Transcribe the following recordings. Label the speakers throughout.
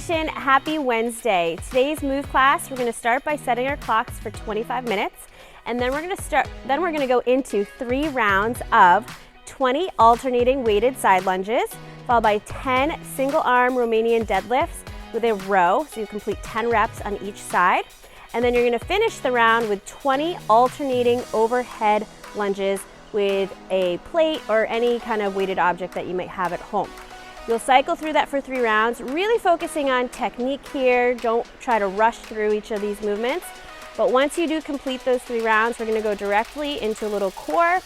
Speaker 1: Nation, happy Wednesday. Today's move class, we're gonna start by setting our clocks for 25 minutes, and then we're gonna go into 3 rounds of 20 alternating weighted side lunges, followed by 10 single arm Romanian deadlifts with a row, so you complete 10 reps on each side. And then you're gonna finish the round with 20 alternating overhead lunges with a plate or any kind of weighted object that you might have at home. You'll cycle through that for 3 rounds, really focusing on technique here. Don't try to rush through each of these movements. But once you do complete those 3 rounds, we're gonna go directly into a little core,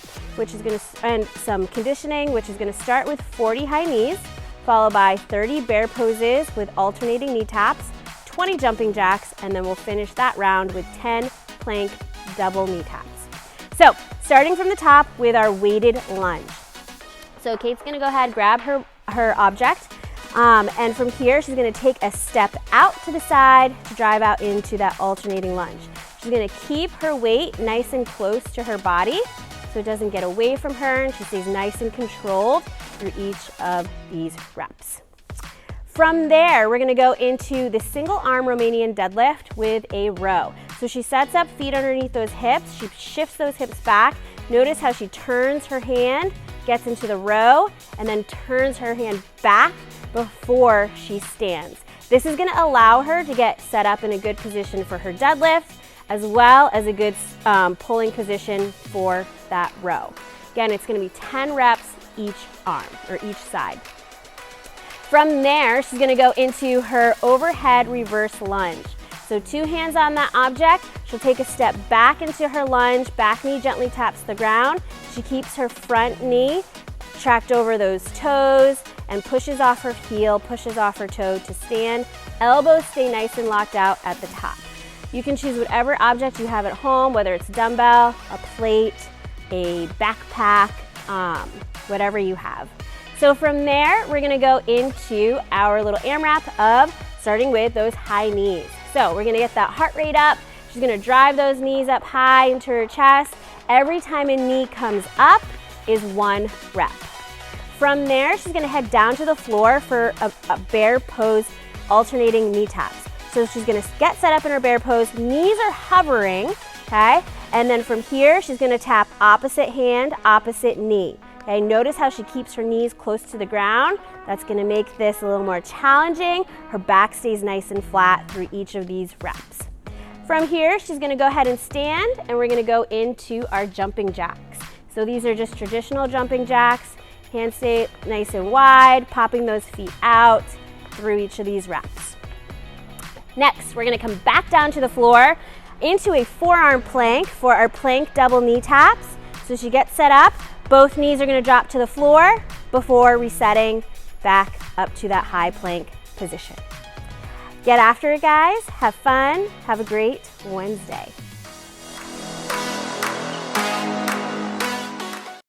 Speaker 1: and some conditioning, which is gonna start with 40 high knees, followed by 30 bear poses with alternating knee taps, 20 jumping jacks, and then we'll finish that round with 10 plank double knee taps. So, starting from the top with our weighted lunge. So Kate's gonna go ahead, grab her object, and from here, she's gonna take a step out to the side to drive out into that alternating lunge. She's gonna keep her weight nice and close to her body so it doesn't get away from her, and she stays nice and controlled through each of these reps. From there, we're gonna go into the single arm Romanian deadlift with a row. So she sets up feet underneath those hips, she shifts those hips back. Notice how she turns her hand, gets into the row, and then turns her hand back before she stands. This is gonna allow her to get set up in a good position for her deadlift, as well as a good pulling position for that row. Again, it's gonna be 10 reps each arm, or each side. From there, she's gonna go into her overhead reverse lunge. So 2 hands on that object, she'll take a step back into her lunge, back knee gently taps the ground. She keeps her front knee tracked over those toes and pushes off her heel, pushes off her toe to stand. Elbows stay nice and locked out at the top. You can choose whatever object you have at home, whether it's a dumbbell, a plate, a backpack, whatever you have. So from there, we're gonna go into our little AMRAP of starting with those high knees. So we're gonna get that heart rate up. She's gonna drive those knees up high into her chest. Every time a knee comes up is 1 rep. From there, she's gonna head down to the floor for a bear pose alternating knee taps. So she's gonna get set up in her bear pose, knees are hovering, okay? And then from here, she's gonna tap opposite hand, opposite knee. Okay, notice how she keeps her knees close to the ground. That's gonna make this a little more challenging. Her back stays nice and flat through each of these reps. From here, she's gonna go ahead and stand, and we're gonna go into our jumping jacks. So these are just traditional jumping jacks. Hands stay nice and wide, popping those feet out through each of these reps. Next, we're gonna come back down to the floor into a forearm plank for our plank double knee taps. So she gets set up, both knees are gonna drop to the floor before resetting back up to that high plank position. Get after it, guys. Have fun. Have a great Wednesday.